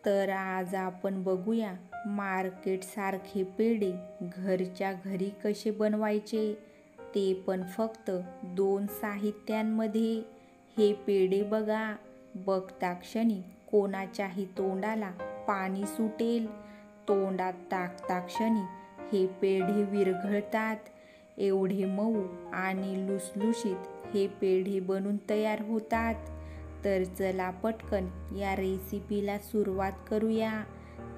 तर आज आपण बघूया मार्केट सारखे पेढे घरच्या घरी कसे बनवायचे, ते पण फक्त 2 साहित्यांमध्ये। हे पेढे बघा, बघता क्षणी कोणाच्याही तोंडाला पाणी सुटेल। तोंडात टाकता क्षणी हे पेढे विरघळतात। एवढे मऊ आणि लुसलुशीत हे पेढे बनून तयार होतात। तर चला पटकन या रेसिपीला सुरुवात करूया।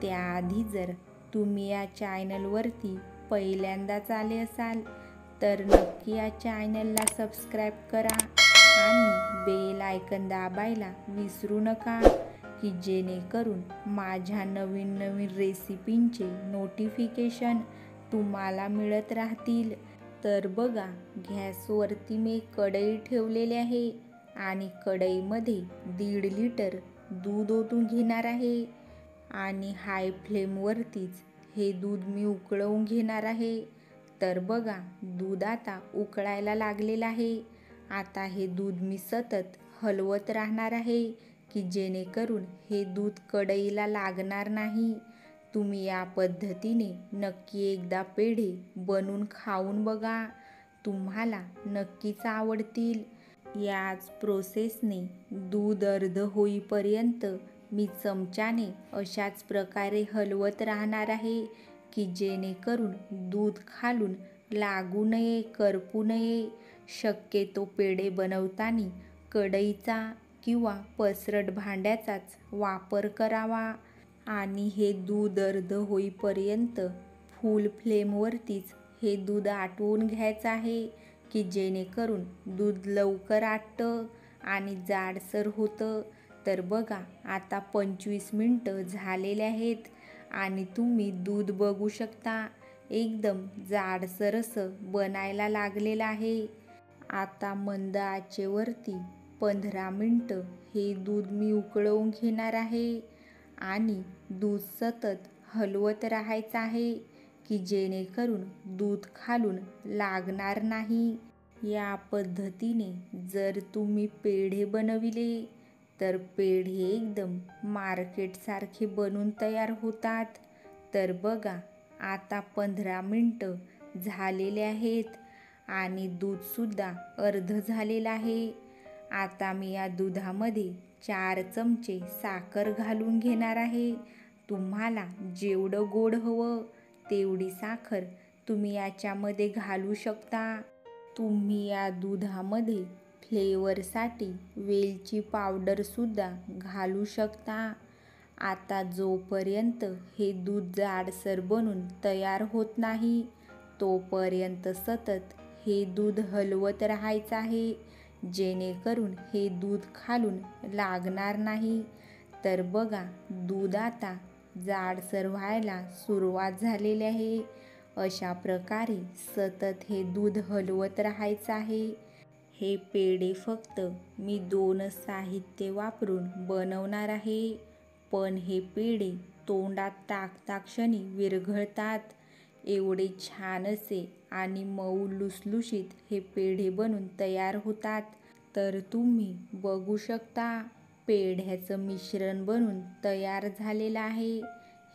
त्याआधी जर तुम्ही या चॅनलवरती पहिल्यांदाच आले असाल तर नक्की या चॅनलला सबस्क्राईब करा आणि बेल आयकॉन दाबायला विसरू नका, की जेणेकरून माझ्या नवीन नवीन रेसिपींचे नोटिफिकेशन तुम्हाला मिळत राहतील। तर बघा, गॅसवरती मी कढई ठेवलेली आहे आणि कढईमध्ये 1.5 लिटर दूध ओतून घेणार आहे आणि हाय फ्लेमवरतीच हे दूध मी उकळवून घेणार आहे। तर बघा, दूध आता उकळायला लागलेलं आहे। आता हे दूध मी सतत हलवत राहणार आहे, की जेणेकरून हे दूध कढईला लागणार नाही। तुम्ही या पद्धतीने नक्की एकदा पेढे बनवून खाऊन बघा, तुम्हाला नक्कीच आवडतील। याच प्रोसेसने दूध अर्ध होईपर्यंत मी चमच्याने अशाच प्रकारे हलवत राहणार आहे, की जेणेकरून दूध खालून लागू नये, करपू नये। शक्यतो पेढे बनवताना कढईचा किंवा पसरट भांड्याचाच वापर करावा आणि हे दूध अर्ध होईपर्यंत फुल फ्लेमवरतीच हे दूध आटवून घ्यायचं आहे, की जेणेकरून दूध लवकर आटतं आणि जाडसर होतं। तर बघा, आता 25 मिनिटं झालेले आहेत आणि तुम्ही दूध बघू शकता, एकदम जाडसर असं बनायला लागलेलं आहे। आता मंद आचेवरती 15 मिनिटं हे दूध मी उकळवून घेणार आहे आणि दूध सतत हलवत राहायचं आहे, की जेणेकरून दूध खालून लागणार नाही। या पद्धतीने जर तुम्ही पेढे बनविले तर पेढे एकदम मार्केटसारखे बनून तयार होतात। तर बघा, आता 15 मिनिटं झालेले आहेत आणि दूधसुद्धा अर्ध झालेलं आहे। आता मी या दुधामध्ये 4 चमचे साखर घालून घेणार आहे। तुम्हाला जेवढं गोड हवं तेवढी साखर तुम्ही याच्यामध्ये घालू शकता। तुम्ही या दुधामध्ये फ्लेवरसाठी वेलची पावडरसुद्धा घालू शकता। आता जोपर्यंत हे दूध जाडसर बनून तयार होत नाही तोपर्यंत सतत हे दूध हलवत राहायचं आहे, जेणेकरून हे दूध खालून लागणार नाही। तर बघा, दूध आता जाडसर व्हायला सुरुवात झालेली आहे। अशा प्रकारे सतत हे दूध हलवत राहायचं आहे। हे पेढे फक्त मी 2 साहित्य वापरून बनवणार आहे, पण हे पेढे तोंडात टाकता क्षणी विरघळतात। एवढे छान असे आणि मऊ लुसलुशीत हे पेढे बनून तयार होतात। तर तुम्ही बघू शकता, पेढ्याचं मिश्रण बनून तयार झालेलं आहे।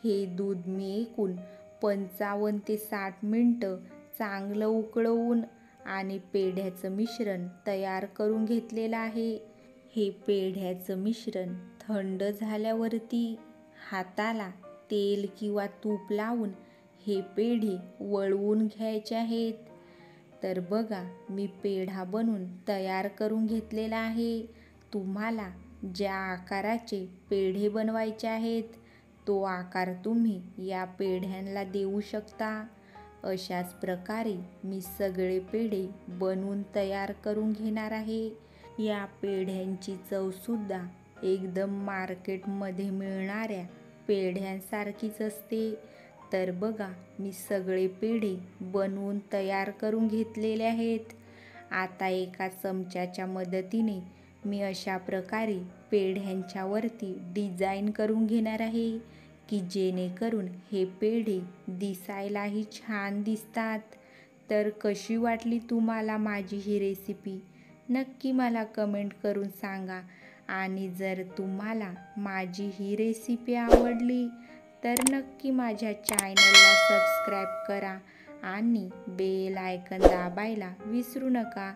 हे दूध मी एकूण 55 ते 60 मिनिटं चांगलं उकळवून आणि पेढ्याचं मिश्रण तयार करून घेतलेलं आहे। हे पेढ्याचं मिश्रण थंड झाल्यावरती हाताला तेल किंवा तूप लावून हे पेढे वळवून घ्यायचे आहेत। तर बघा, मी पेढा बनवून तयार करून घेतलेला आहे। तुम्हाला ज्या आकाराचे पेढे बनवायचे आहेत तो आकार तुम्ही या पेढ्यांना देऊ शकता। अशाच प्रकारे मी सगळे पेढे बनवून तयार करून घेणार आहे। या पेढ्यांची चवसुद्धा एकदम मार्केटमध्ये मिळणाऱ्या पेढ्यांसारखीच असते। तर बघा, मी सगळे पेढे बनवून तयार करून घेतलेले आहेत। आता एका चमच्याच्या मदतीने मी अशा प्रकारे पेढ्यांच्या वरती डिझाईन करून घेणार आहे, की जेणेकरून हे पेढे दिसायलाही छान दिसतात। तर कशी वाटली तुम्हाला माझी ही रेसिपी, नक्की मला कमेंट करून सांगा आणि जर तुम्हाला माझी ही रेसिपी आवडली तर नक्की माझ्या चॅनलला सबस्क्राईब करा आणि बेल आयकॉन दाबायला विसरू नका.